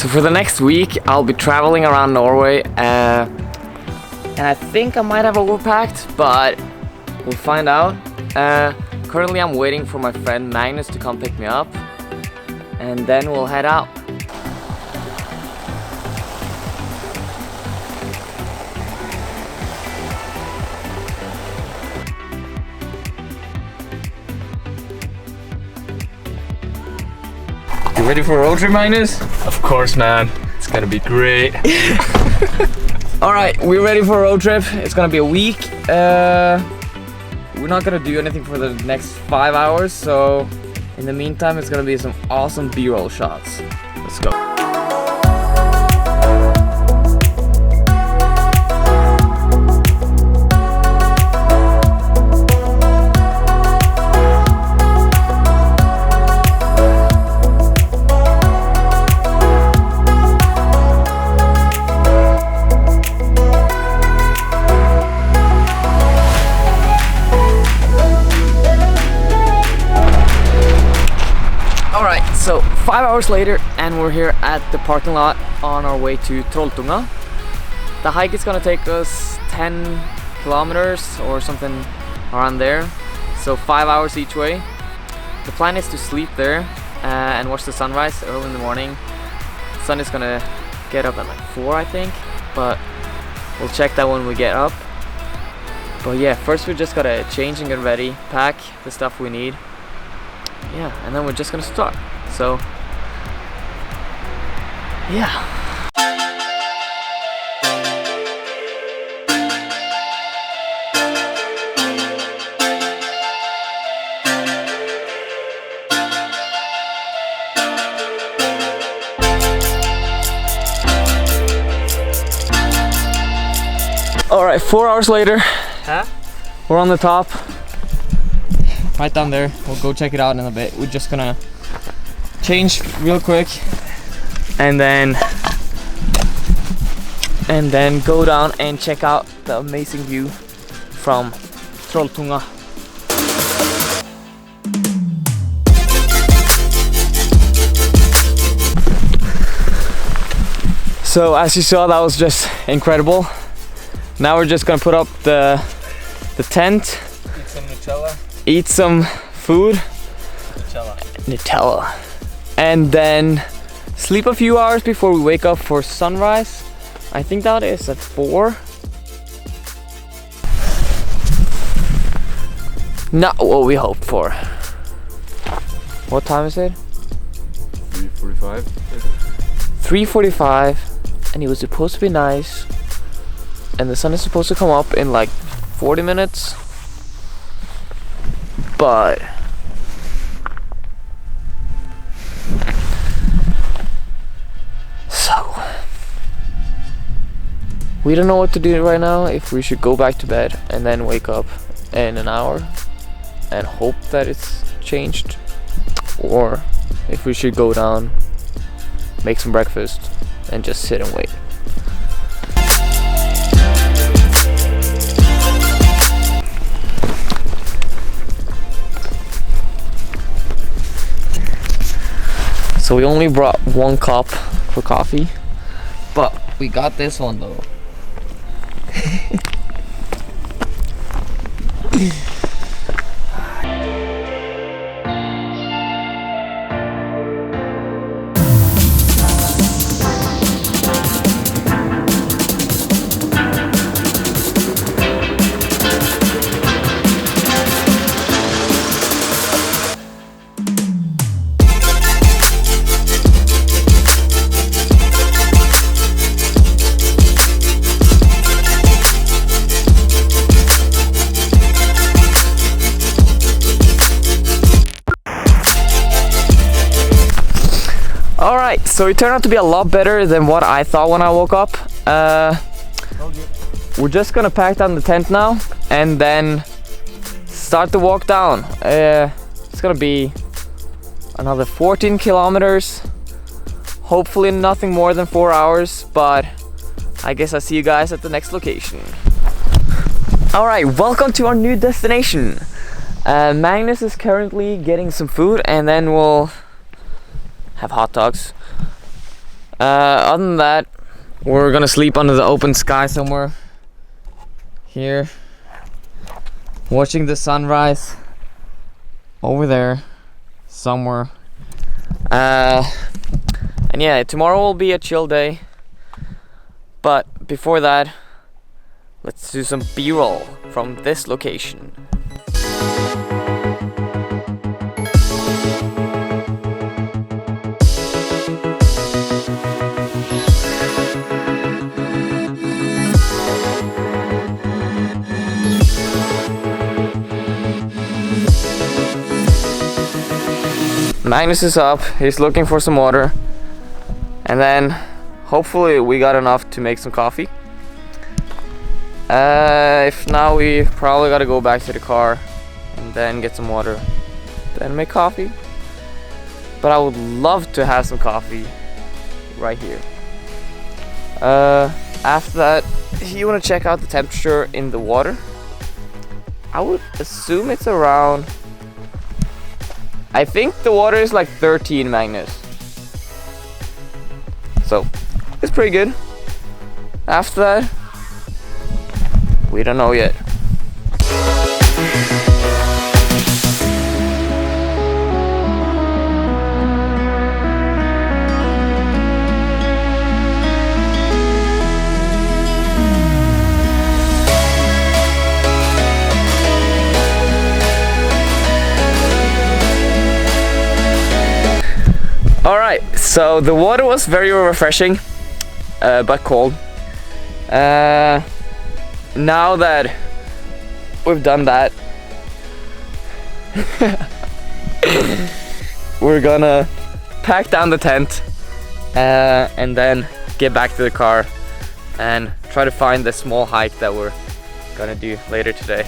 So for the next week, I'll be traveling around Norway, and I think I might have overpacked, but we'll find out. Currently I'm waiting for my friend Magnus to come pick me up, and then we'll head out. You ready for a road trip, Magnus? Of course, man. It's gonna be great. Alright, we're ready for a road trip. It's gonna be a week. We're not gonna do anything for the next 5 hours, so in the meantime, it's gonna be some awesome B-roll shots. Let's go. So 5 hours later, and we're here at the parking lot on our way to Trolltunga. The hike is gonna take us 10 kilometers or something around there, so 5 hours each way. The plan is to sleep there and watch the sunrise early in the morning. The sun is gonna get up at like 4, I think, but we'll check that when we get up. But yeah, first we just gotta change and get ready, pack the stuff we need. Yeah, and then we're just gonna start. So, yeah. All right, 4 hours later, we're on the top. Right down there. We'll go check it out in a bit. We're just gonna change real quick and then go down and check out the amazing view from Trolltunga. So as you saw, that was just incredible. Now we're just gonna put up the tent, Eat some Nutella. Eat some food, Nutella, and then sleep a few hours before we wake up for sunrise. I think that is at 4. Not what we hoped for. What time is it? 3:45. 3:45, and it was supposed to be nice, and the sun is supposed to come up in like 40 minutes. But so we don't know what to do right now, if we should go back to bed and then wake up in an hour and hope that it's changed, or if we should go down, make some breakfast and just sit and wait. So we only brought 1 cup for coffee, but we got this one though. Alright, so it turned out to be a lot better than what I thought when I woke up. We're just gonna pack down the tent now and then start the walk down. It's gonna be another 14 kilometers. Hopefully nothing more than 4 hours, but I guess I'll see you guys at the next location. Alright, welcome to our new destination. Magnus is currently getting some food, and then we'll have hot dogs. Other than that, we're gonna sleep under the open sky somewhere here, watching the sunrise over there somewhere. And yeah, tomorrow will be a chill day, but before that, let's do some B-roll from this location. Magnus is up, he's looking for some water, and then hopefully we got enough to make some coffee. If not, we probably gotta go back to the car and then get some water, then make coffee. But I would love to have some coffee right here. After that, if you want to check out the temperature in the water, I would assume it's around, I think the water is like 13, Magnus. So it's pretty good. After that, we don't know yet. Alright, so the water was very refreshing, but cold. Now that we've done that, we're gonna pack down the tent and then get back to the car and try to find the small hike that we're gonna do later today.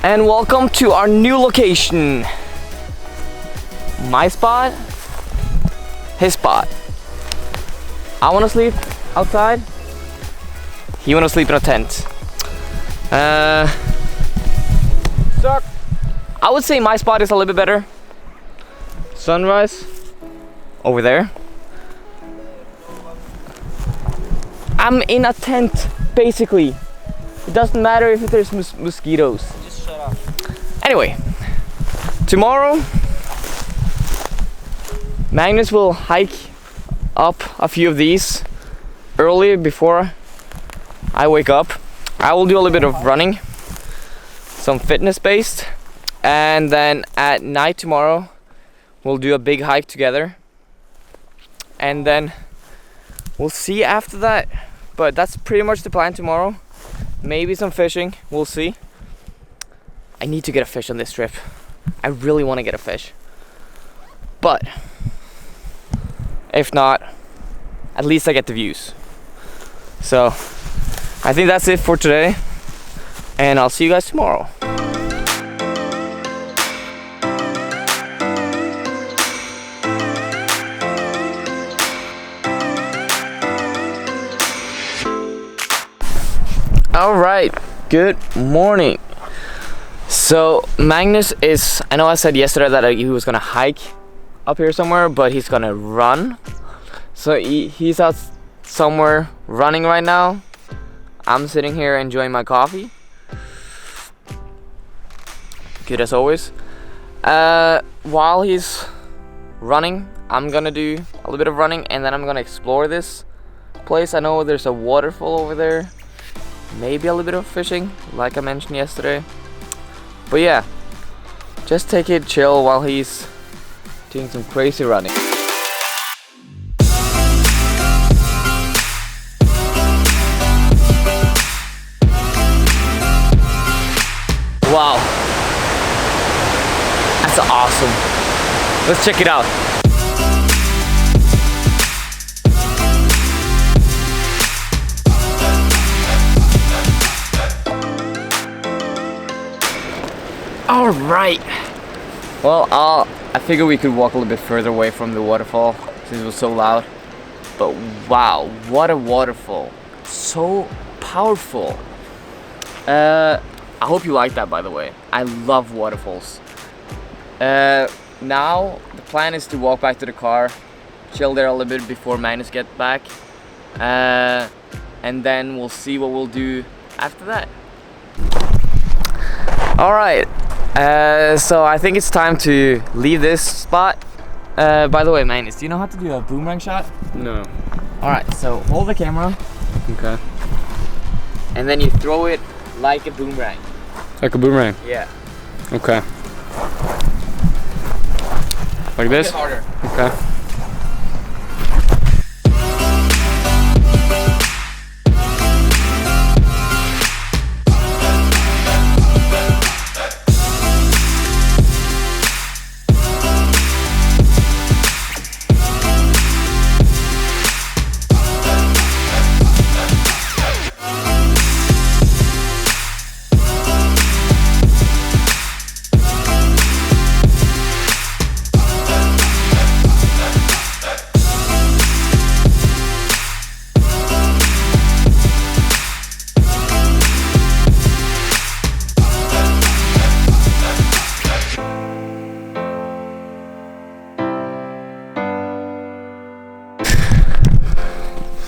And welcome to our new location. My spot, his spot. I wanna sleep outside. He wanna sleep in a tent. Stuck. I would say my spot is a little bit better. Sunrise over there. I'm in a tent, basically. It doesn't matter if there's mosquitoes. Anyway, tomorrow Magnus will hike up a few of these early before I wake up. I will do a little bit of running, some fitness based, and then at night tomorrow we'll do a big hike together, and then we'll see after that. But that's pretty much the plan tomorrow. Maybe some fishing, we'll see. I need to get a fish on this trip. I really want to get a fish. But if not, at least I get the views. So I think that's it for today, and I'll see you guys tomorrow. All right, good morning. So Magnus is, I know I said yesterday that he was gonna hike up here somewhere, but he's gonna run. So he's out somewhere running right now. I'm sitting here enjoying my coffee. Good as always. While he's running, I'm gonna do a little bit of running, and then I'm gonna explore this place. I know there's a waterfall over there. Maybe a little bit of fishing, like I mentioned yesterday. But yeah, just take it chill while he's doing some crazy running. Wow, that's awesome. Let's check it out. All right. Well, I figure we could walk a little bit further away from the waterfall since it was so loud. But wow, what a waterfall. So powerful. I hope you like that, by the way. I love waterfalls. Now the plan is to walk back to the car, chill there a little bit before Magnus gets back, and then we'll see what we'll do after that. Alright, so I think it's time to leave this spot. By the way, Magnus, do you know how to do a boomerang shot? No. Alright, so hold the camera. Okay. And then you throw it like a boomerang. Like a boomerang? Yeah. Okay. Like this? Harder. Okay.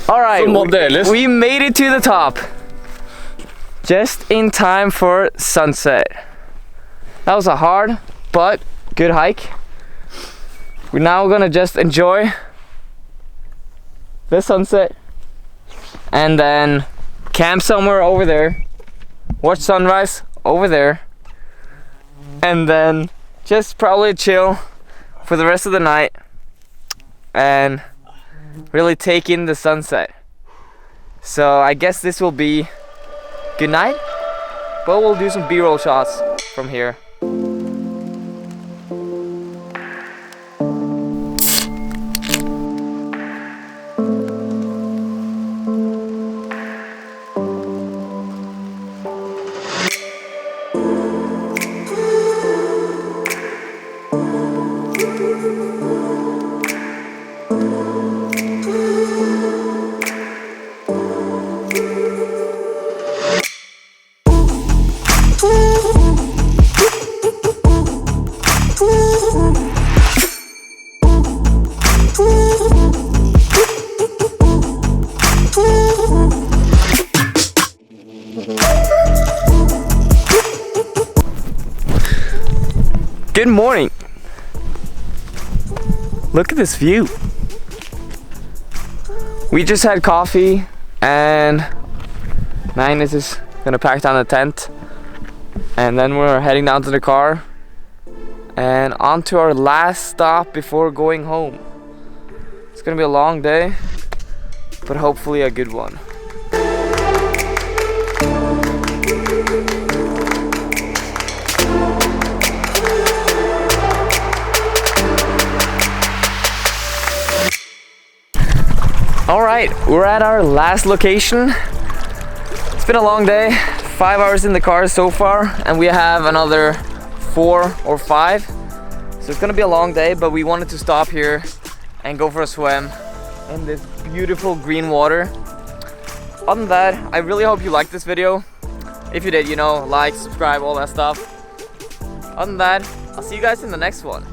Alright, we made it to the top. Just in time for sunset. That was a hard but good hike. We're now gonna just enjoy the sunset and then camp somewhere over there, watch sunrise over there, and then just probably chill for the rest of the night and really take in the sunset. So I guess this will be good night, but we'll do some B-roll shots from here. Good morning. Look at this view. We just had coffee and Magnus is gonna pack down the tent, and then we're heading down to the car and on to our last stop before going home. It's gonna be a long day, but hopefully a good one. Alright, we're at our last location. It's been a long day, 5 hours in the car so far, and we have another 4 or 5. So it's gonna be a long day, but we wanted to stop here and go for a swim in this beautiful green water. Other than that, I really hope you liked this video. If you did, you know, like, subscribe, all that stuff. Other than that, I'll see you guys in the next one.